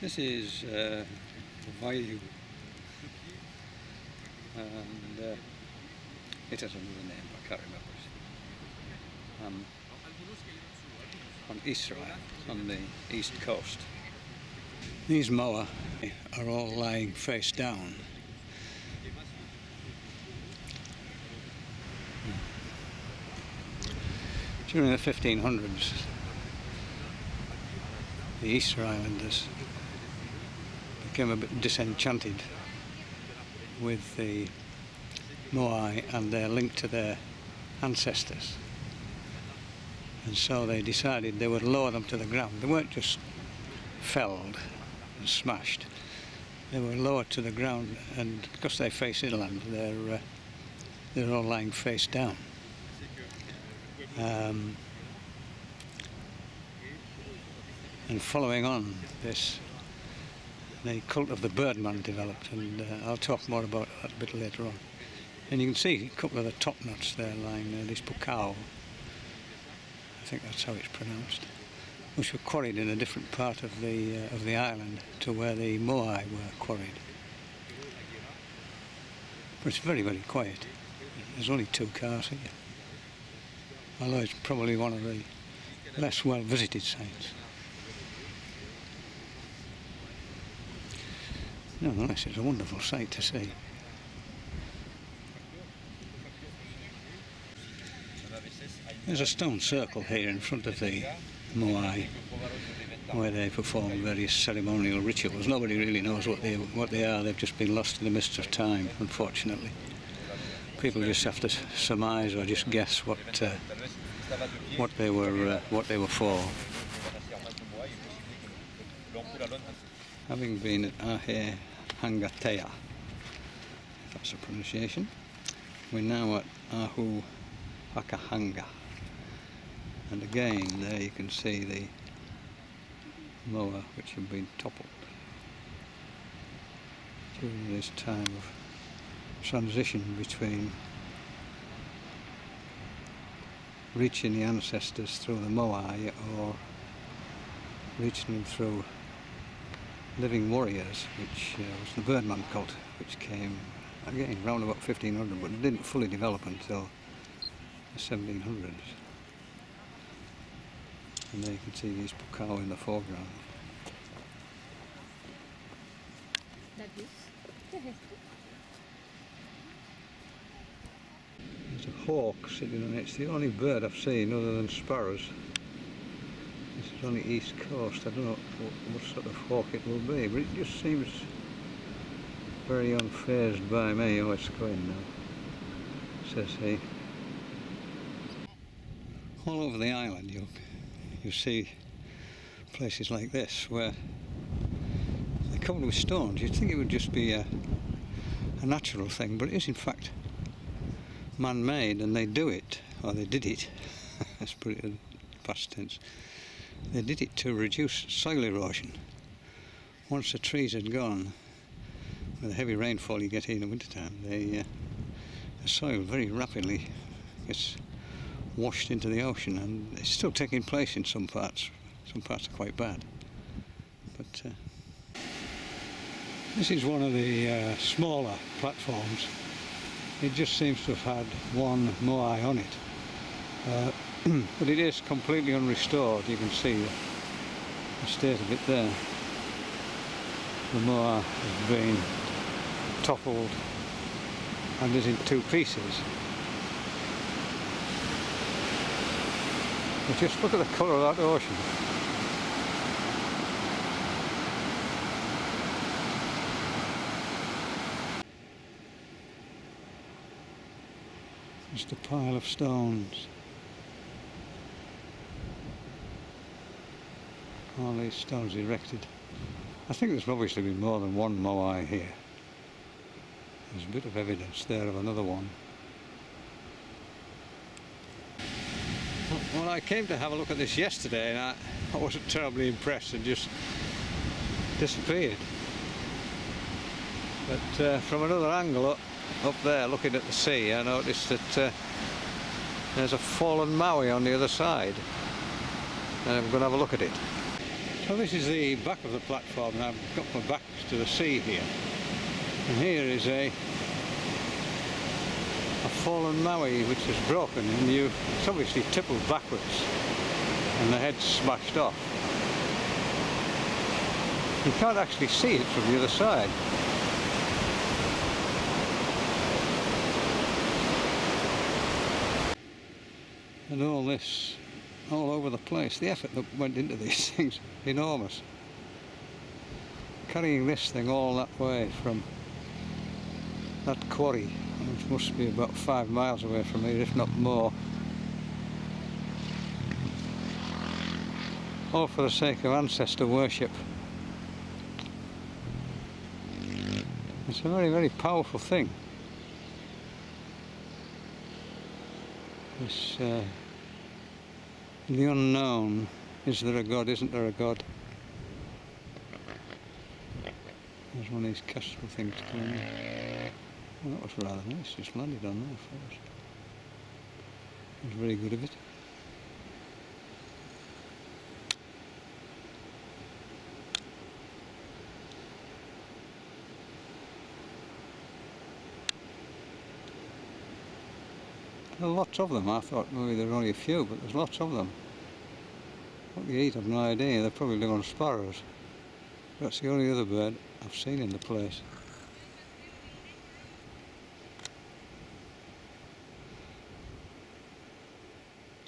This is Vayu, and it has another name, I can't remember it. On Israel, on the east coast. These moa are all lying face down. During the 1500s, the Easter Islanders became a bit disenchanted with the Moai and their link to their ancestors, and so they decided they would lower them to the ground. They weren't just felled and smashed, they were lowered to the ground, and because they face inland, they're all lying face down. And following on this, the cult of the Birdman developed, and I'll talk more about that a bit later on. And you can see a couple of the top knots there lying there, this pukao, I think that's how it's pronounced, which were quarried in a different part of the island to where the Moai were quarried. But it's very, very quiet. There's only 2 cars here, although it's probably one of the less well visited sites. Nonetheless, it's a wonderful sight to see. There's a stone circle here in front of the Moai where they perform various ceremonial rituals. Nobody really knows what they are. They've just been lost in the mists of time, unfortunately. People just have to surmise or just guess what they were for. Having been at Ahe Hangatea, if that's a pronunciation, we're now at Ahu Hakahanga, and again there you can see the moa which have been toppled during this time of transition between reaching the ancestors through the Moai or reaching them through living warriors, which was the Birdman cult, which came again round about 1500, but it didn't fully develop until the 1700s. And there you can see these pukao in the foreground. There's a hawk sitting on it. It's the only bird I've seen other than sparrows. This is on the east coast. I don't know what sort of hawk it will be, but it just seems very unfazed by me. Oh, it's going now, says he. All over the island you see places like this where they're covered with stones. You'd think it would just be a natural thing, but it is in fact man-made, and they do it, or they did it, let's put it in past tense. They did it to reduce soil erosion. Once the trees had gone, with the heavy rainfall you get here in the wintertime, the soil very rapidly gets washed into the ocean, and it's still taking place in some parts. Some parts are quite bad. But this is one of the smaller platforms. It just seems to have had one Moai on it. But it is completely unrestored. You can see the state of it there. The Moa has been toppled and is in 2 pieces. But just look at the colour of that ocean. Just a pile of stones. All these stones erected. I think there's obviously been more than one Moai here. There's a bit of evidence there of another one. Well, I came to have a look at this yesterday, and I wasn't terribly impressed and just disappeared. But from another angle up there, looking at the sea, I noticed that there's a fallen Maui on the other side, and I'm going to have a look at it. So this is the back of the platform, and I've got my back to the sea here. And here is a fallen Maui which is broken, and it's obviously tippled backwards and the head's smashed off. You can't actually see it from the other side. And all this, all over the place. The effort that went into these things, enormous. Carrying this thing all that way from that quarry, which must be about 5 miles away from here, if not more. All for the sake of ancestor worship. It's a very, very powerful thing. This, the unknown. Is there a God? Isn't there a God? There's one of these kestrel things coming in. Well, that was rather nice, just landed on there first. It was very good of it. There are lots of them. I thought maybe there were only a few, but there's lots of them. What they eat, I've no idea. They probably live on sparrows. That's the only other bird I've seen in the place.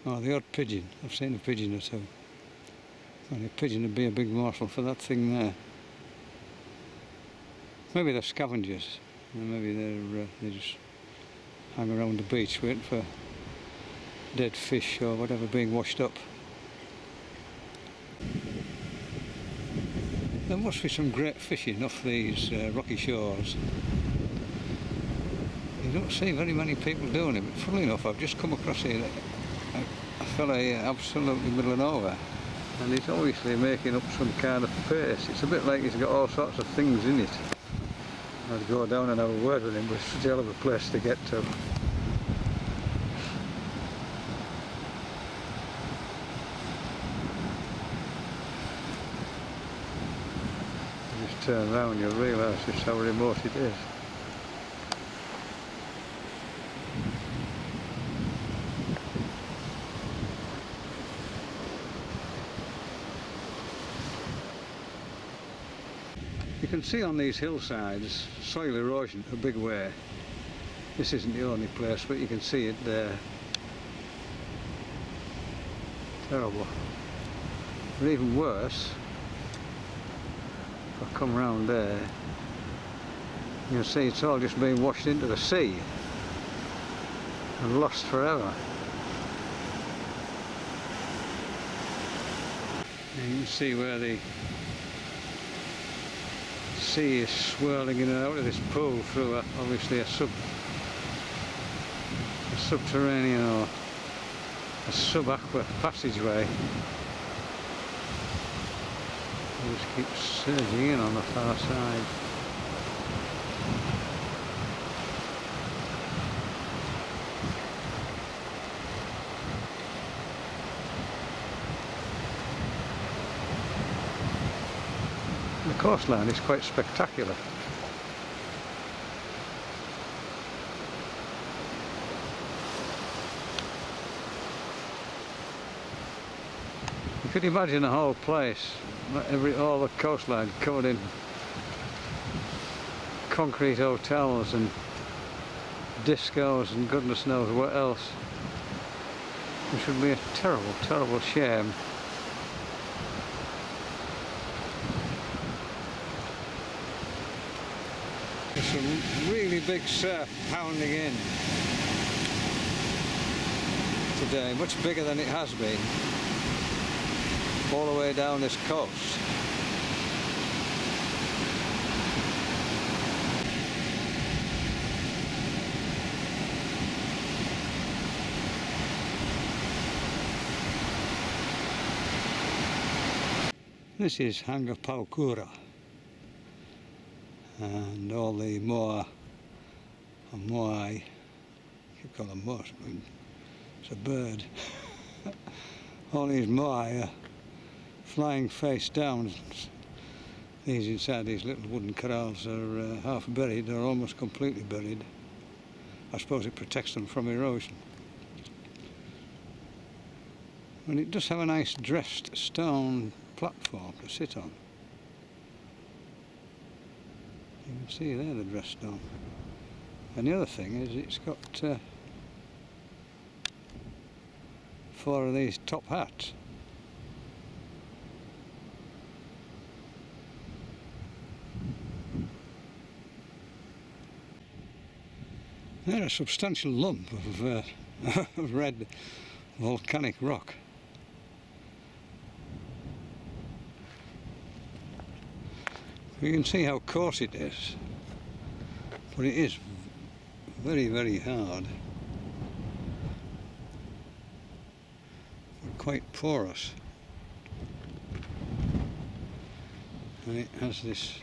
Oh, the odd pigeon. I've seen a pigeon or two. Only a pigeon would be a big morsel for that thing there. Maybe they're scavengers. Maybe they just hang around the beach waiting for dead fish or whatever being washed up. There must be some great fishing off these rocky shores. You don't see very many people doing it, but funnily enough I've just come across here a fella here absolutely middle of nowhere, and he's obviously making up some kind of pace. It's a bit like he's got all sorts of things in it. I'd go down and have a word with him, but it's such a hell of a place to get to. You just turn around, you'll realise just how remote it is. You can see on these hillsides soil erosion a big way. This isn't the only place, but you can see it there. Terrible. But even worse, if I come round there, you can see it's all just being washed into the sea and lost forever. And you can see where the sea is swirling in and out of this pool through obviously a subterranean or a sub-aqua passageway. It just keeps surging in on the far side. The coastline is quite spectacular. You could imagine the whole place, all the coastline covered in concrete hotels and discos and goodness knows what else. Which would be a terrible, terrible shame. There's some really big surf pounding in today, much bigger than it has been, all the way down this coast. This is Hangapaukura, and all the moa, or moai, you could call them moas, it's a bird. All these moai are flying face down. These inside these little wooden corrals are half buried or almost completely buried. I suppose it protects them from erosion. And it does have a nice dressed stone platform to sit on. You can see there the dressed stone. And the other thing is it's got 4 of these top hats. They're a substantial lump of of red volcanic rock. You can see how coarse it is, but it is very, very hard. Quite porous. And it has this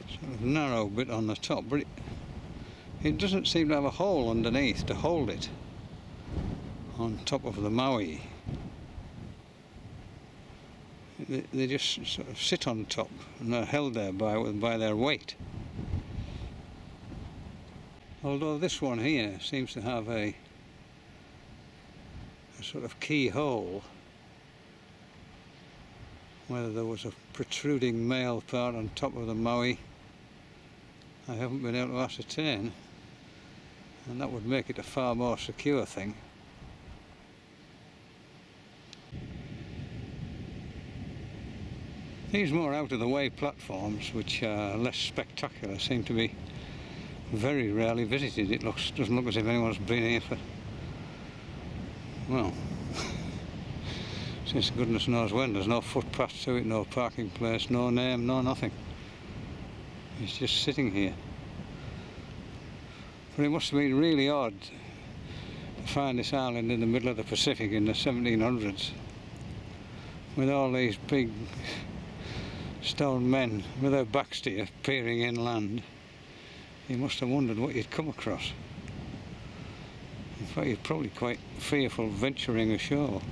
sort of narrow bit on the top, but it doesn't seem to have a hole underneath to hold it on top of the Maui. They just sort of sit on top and they're held there by their weight. Although this one here seems to have a sort of keyhole, whether there was a protruding male part on top of the Maui, I haven't been able to ascertain, and that would make it a far more secure thing. These more out-of-the-way platforms, which are less spectacular, seem to be very rarely visited. It doesn't look as if anyone's been here for, well, since goodness knows when. There's no footpath to it, no parking place, no name, no nothing. It's just sitting here. But it must have been really odd to find this island in the middle of the Pacific in the 1700s, with all these big stone men with their backs to you peering inland. You must have wondered what you'd come across. In fact, you're probably quite fearful venturing ashore.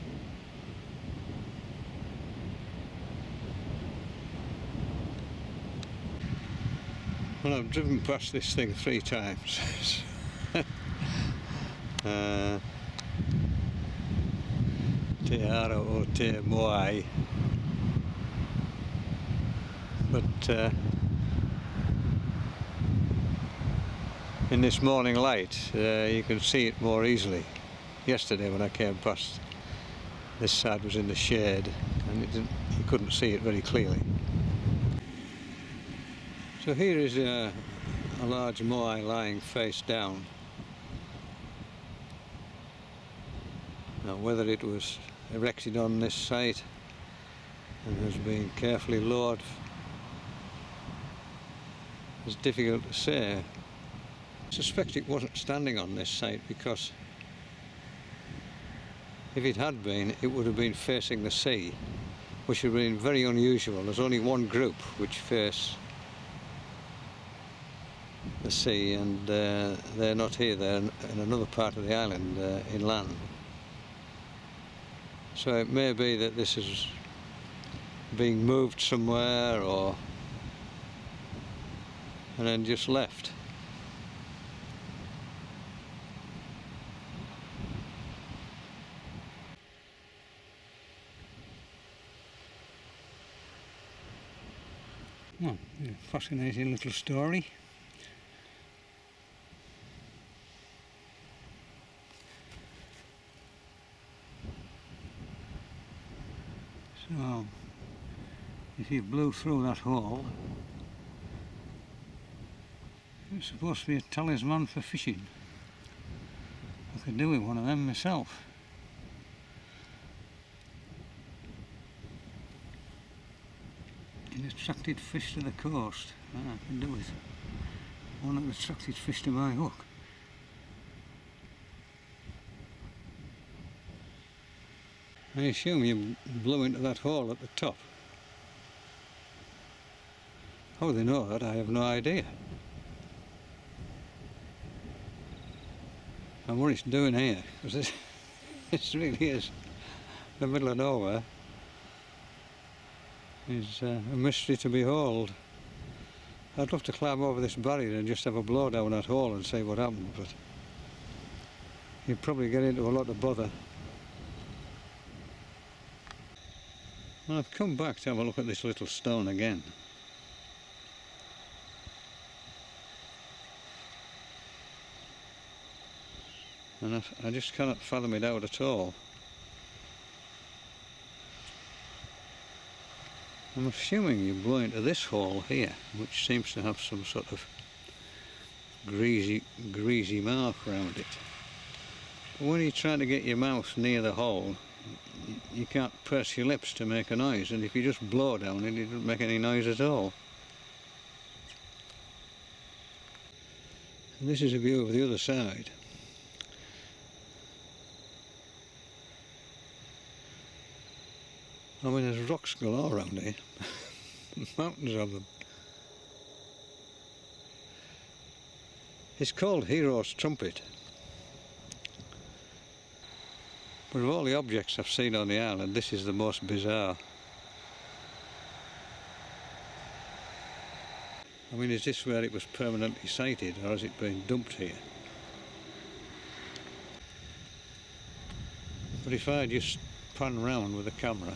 Well, I've driven past this thing 3 times. Te Aro o Te Moai. But in this morning light you can see it more easily. Yesterday when I came past, this side was in the shade and you couldn't see it very clearly. So here is a large moai lying face down. Now whether it was erected on this site and has been carefully lowered is difficult to say. I suspect it wasn't standing on this site because if it had been, it would have been facing the sea, which would have been very unusual. There's only one group which face the sea, and they're not here, they're in another part of the island, inland. So it may be that this is being moved somewhere and then just left. Well, a fascinating little story. So, if you blew through that hole, it's supposed to be a talisman for fishing. I could do with one of them myself. It attracted fish to the coast. I can do with one that attracted fish to my hook. I assume you blew into that hole at the top. How they know that, I have no idea. And what it's doing here, because It really is. The middle of nowhere is a mystery to behold. I'd love to climb over this barrier and just have a blow down that hole and see what happened, but you'd probably get into a lot of bother. Well, I've come back to have a look at this little stone again. And I just cannot fathom it out at all. I'm assuming you blow into this hole here, which seems to have some sort of greasy mark around it. But when you're trying to get your mouth near the hole, you can't purse your lips to make a noise, and if you just blow down it, it doesn't make any noise at all. And this is a view of the other side. I mean, there's rocks galore around here. Mountains of them. It's called Hero's Trumpet. But of all the objects I've seen on the island, this is the most bizarre. I mean, is this where it was permanently sited, or has it been dumped here? But if I just pan round with the camera,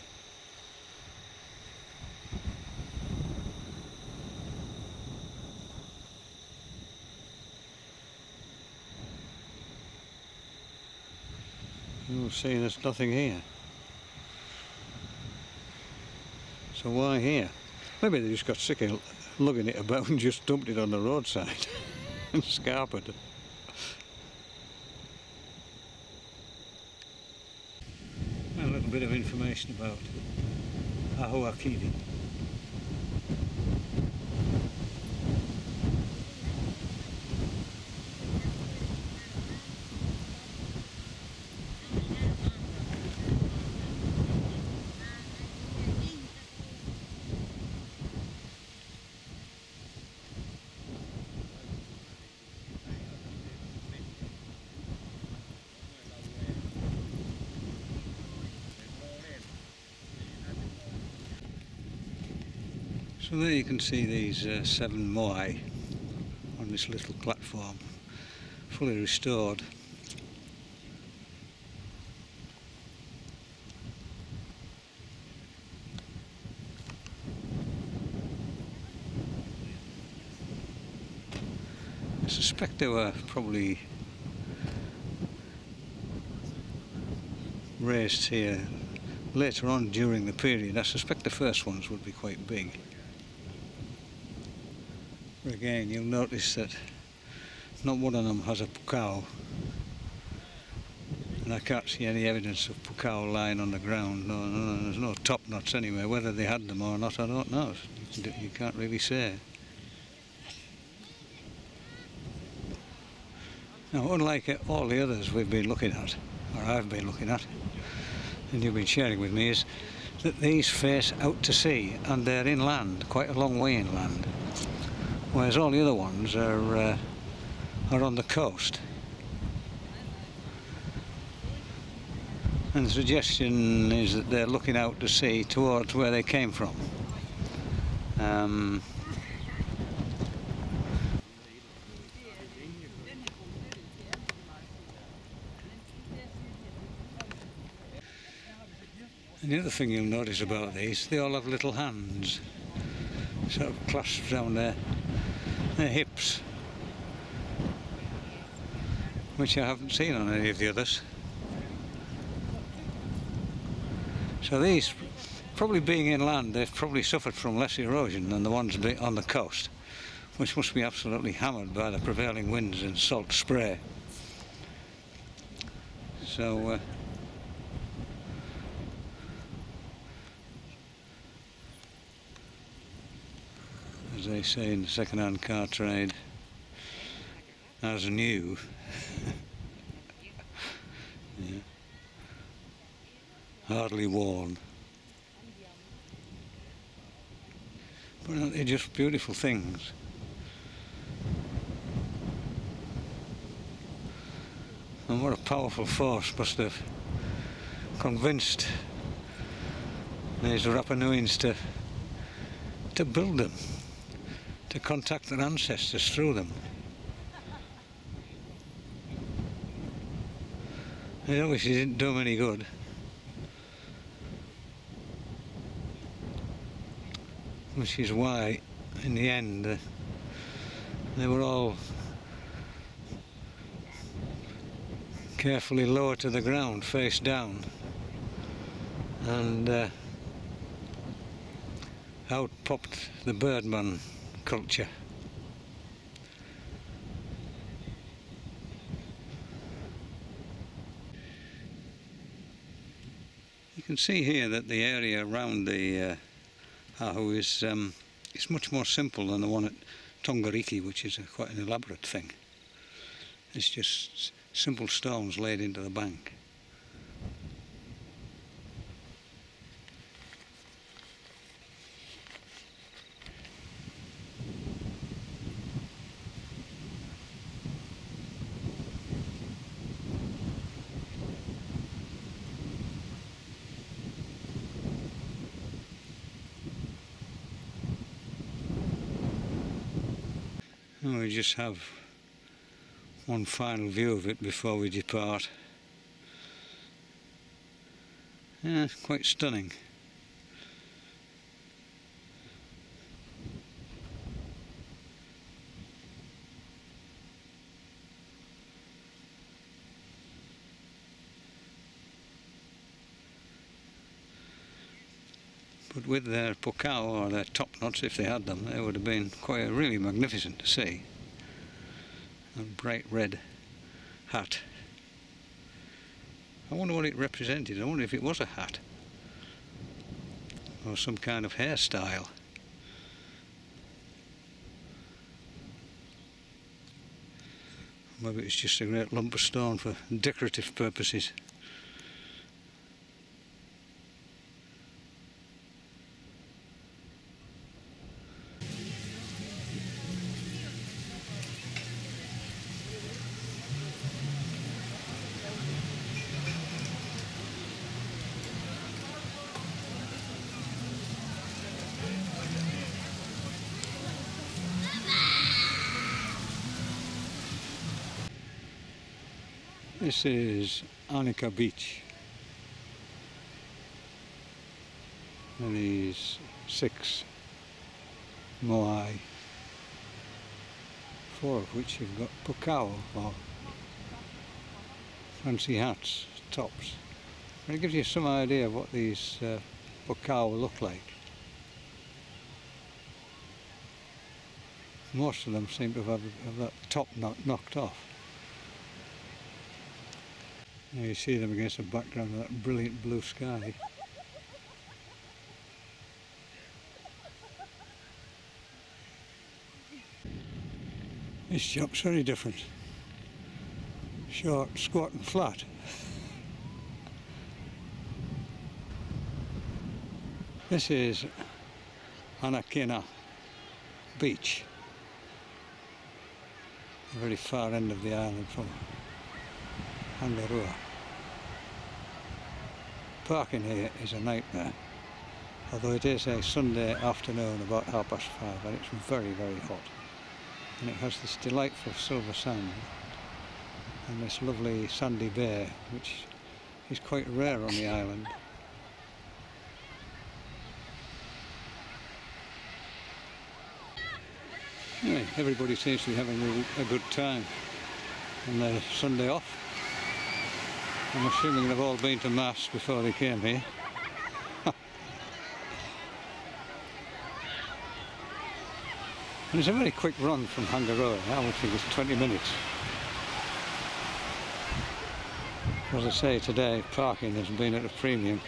you'll see there's nothing here. So why here? Maybe they just got sick of lugging it about and just dumped it on the roadside and scarped it. A little bit of information about Ahuakidi. So there you can see these 7 moai on this little platform, fully restored. I suspect they were probably raised here later on during the period. I suspect the first ones would be quite big. Again, you'll notice that not one of them has a pukao, and I can't see any evidence of pukao lying on the ground. No, there's no top knots anywhere. Whether they had them or not, I don't know. You can't really say. Now, unlike all the others we've been looking at, or I've been looking at, and you've been sharing with me, is that these face out to sea and they're inland, quite a long way inland. Whereas all the other ones are on the coast. And the suggestion is that they're looking out to sea towards where they came from. And the other thing you'll notice about these, they all have little hands, sort of clasped around their hips, which I haven't seen on any of the others. So these, probably being inland, they've probably suffered from less erosion than the ones on the coast, which must be absolutely hammered by the prevailing winds and salt spray. So as they say in the second-hand car trade, as new. Yeah. Hardly worn. But aren't they just beautiful things? And what a powerful force must have convinced these Rapa Nui's to build them, to contact their ancestors through them. It obviously didn't do them any good. Which is why, in the end, they were all carefully lowered to the ground, face down, and out popped the Birdman culture. You can see here that the area around the Hahu is much more simple than the one at Tongariki, which is quite an elaborate thing. It's just simple stones laid into the bank. And we just have one final view of it before we depart. Yeah, quite stunning. But with their pukao, or their top knots, if they had them, they would have been quite really magnificent to see. A bright red hat. I wonder what it represented. I wonder if it was a hat or some kind of hairstyle. Maybe it's just a great lump of stone for decorative purposes. This is Anika Beach. And these 6 moai, 4 of which have got pukao, or fancy hats, tops. And it gives you some idea of what these pukao look like. Most of them seem to have that top knocked off. Now you see them against the background of that brilliant blue sky. This shop's very different. Short, squat and flat. This is Anakena Beach, the very far end of the island from Hangaroa. Parking here is a nightmare, although it is a Sunday afternoon about 5:30 and it's very, very hot. And it has this delightful silver sand and this lovely sandy bay, which is quite rare on the island. Anyway, everybody seems to be having a good time on their Sunday off. I'm assuming they've all been to Mass before they came here. And it's a very quick run from Hangaroa. I would think it's 20 minutes. As I say, today parking has been at a premium.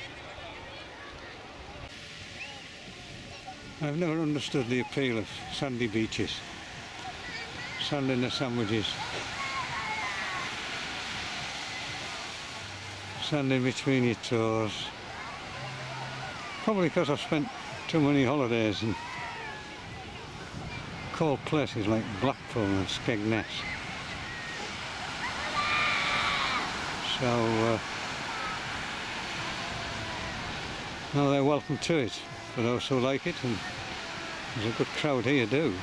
I've never understood the appeal of sandy beaches. Sand in the sandwiches. Sand in between your toes. Probably because I've spent too many holidays in cold places like Blackpool and Skegness. So No, they're welcome to it for those who like it, and there's a good crowd here do.